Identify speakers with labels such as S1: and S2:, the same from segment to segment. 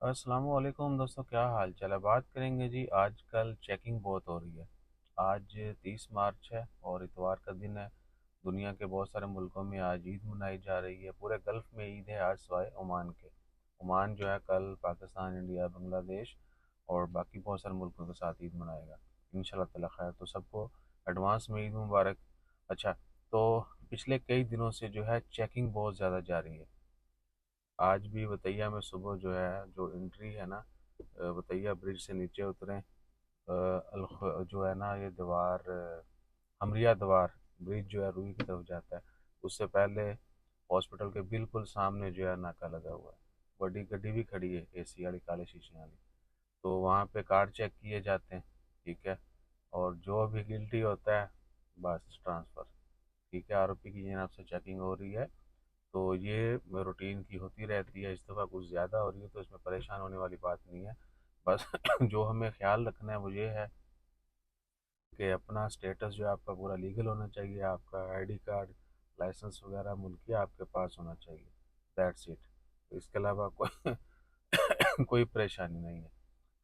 S1: अस्सलामुअलैकुम दोस्तों, क्या हाल चाल है। बात करेंगे जी, आजकल चेकिंग बहुत हो रही है। आज 30 मार्च है और इतवार का दिन है। दुनिया के बहुत सारे मुल्कों में आज ईद मनाई जा रही है। पूरे गल्फ़ में ईद है आज सिवाय ओमान के। ओमान जो है कल पाकिस्तान, इंडिया, बांग्लादेश और बाकी बहुत सारे मुल्कों के साथ ईद मनाएगा इंशाल्लाह ताला खैर। तो सबको एडवांस में ईद मुबारक। अच्छा, तो पिछले कई दिनों से जो है चेकिंग बहुत ज़्यादा जारी है। आज भी बतैया में सुबह जो है, जो एंट्री है ना, बतैया ब्रिज से नीचे उतरे, जो है ना ये दीवार, हमरिया दीवार ब्रिज जो है रूई की तरफ जाता है। उससे पहले हॉस्पिटल के बिल्कुल सामने जो है नाका लगा हुआ है। बड़ी गड्डी भी खड़ी है, एसी वाली, काले शीशे वाली। तो वहाँ पे कार्ड चेक किए जाते हैं। ठीक है। और जो भी गिल्टी होता है बस ट्रांसफ़र। ठीक है, आरोपी की जनाब से चेकिंग हो रही है। तो ये रूटीन की होती रहती है। इस दफ़ा कुछ ज़्यादा हो रही है तो इसमें परेशान होने वाली बात नहीं है। बस जो हमें ख्याल रखना है वो ये है कि अपना स्टेटस जो है आपका पूरा लीगल होना चाहिए। आपका आईडी कार्ड, लाइसेंस वगैरह मुल्की आपके पास होना चाहिए। That's it. इसके अलावा कोई कोई परेशानी नहीं है।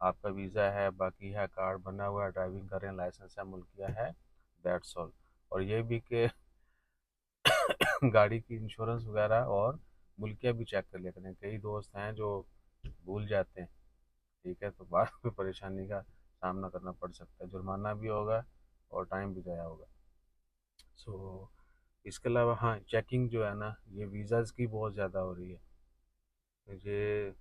S1: आपका वीज़ा है, बाकी है, कार्ड बना हुआ है, ड्राइविंग कर रहे हैं, लाइसेंस है, मुल्किया है। That's all. और ये भी कि गाड़ी की इंश्योरेंस वगैरह और मुल्किया भी चेक कर लिया करें। कई दोस्त हैं जो भूल जाते हैं। ठीक है, तो बाद में परेशानी का सामना करना पड़ सकता है, जुर्माना भी होगा और टाइम भी ज़ाया होगा। सो इसके अलावा हाँ, चेकिंग जो है ना, ये वीज़ाज़ की बहुत ज़्यादा हो रही है। ये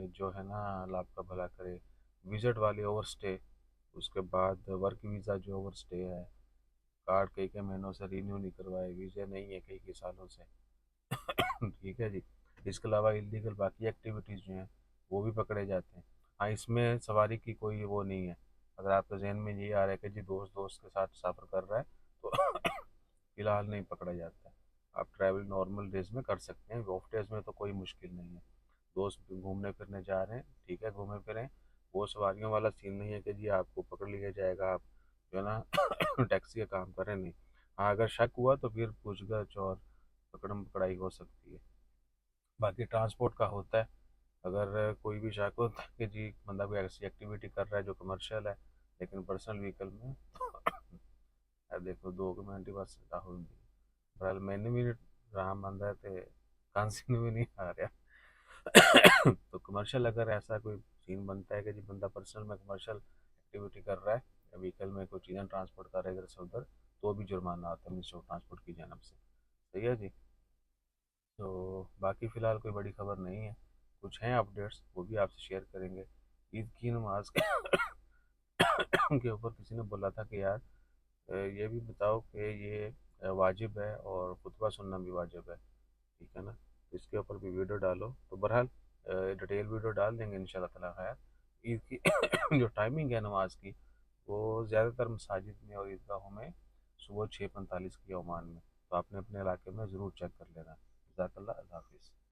S1: जो है ना, अल्लाह आपका भला करे, विज़िट वाले ओवर स्टे, उसके बाद वर्क वीज़ा जो ओवर स्टे है, कार्ड कई कई महीनों से रिन्यू नहीं करवाए, वीज़ा नहीं है कई कई सालों से। ठीक है जी। इसके अलावा इलीगल बाकी एक्टिविटीज़ जो हैं वो भी पकड़े जाते हैं। हाँ, इसमें सवारी की कोई वो नहीं है। अगर आपके जहन में ये आ रहा है कि जी दोस्त दोस्त के साथ सफ़र कर रहा है तो फ़िलहाल नहीं पकड़ा जाता है। आप ट्रैवल नॉर्मल डेज़ में कर सकते हैं, ऑफ डेज़ में तो कोई मुश्किल नहीं है। दोस्त घूमने फिरने जा रहे हैं, ठीक है, घूमें फिरें। वो सवारियों वाला सीन नहीं है कि जी आपको पकड़ लिया जाएगा, आप जो है ना टैक्सी का काम करें, नहीं। हाँ, अगर शक हुआ तो फिर पूछगछ और पकड़म पकड़ाई हो सकती है। बाकी ट्रांसपोर्ट का होता है। अगर कोई भी शक होता है कि जी बंदा कोई ऐसी एक्टिविटी कर रहा है जो कमर्शियल है लेकिन पर्सनल व्हीकल में, यार देखो 2 मिनट बस राहुल जी, बहरहाल मैंने भी रहा बंदा थे, खांसी में भी नहीं आ रहा। तो कमर्शियल अगर ऐसा कोई सीन बनता है कि जी बंदा पर्सनल में कमर्शियल एक्टिविटी कर रहा है या व्हीकल में कोई चीज़ें ट्रांसपोर्ट कर रहा है इधर से उधर, तो भी जुर्माना आता है मिनिस्ट्री ऑफ ट्रांसपोर्ट की जानब से। सही है जी। तो बाकी फ़िलहाल कोई बड़ी खबर नहीं है। कुछ हैं अपडेट्स, वो भी आपसे शेयर करेंगे। ईद की नमाज के ऊपर किसी ने बोला था कि यार ये भी बताओ कि ये वाजिब है और खुतबा सुनना भी वाजिब है। ठीक है ना। इसके ऊपर भी वीडियो डालो। तो बहरहाल डिटेल वीडियो डाल देंगे इंशाल्लाह ताला खैर। ईद की जो टाइमिंग है नमाज की, वो ज़्यादातर मसाजिद में और ईदगाहों में सुबह 6:45 की है ओमान में। तो आपने अपने इलाके में ज़रूर चेक कर लेना। जज़ाकल्लाह, अल्लाह हाफ़िज़।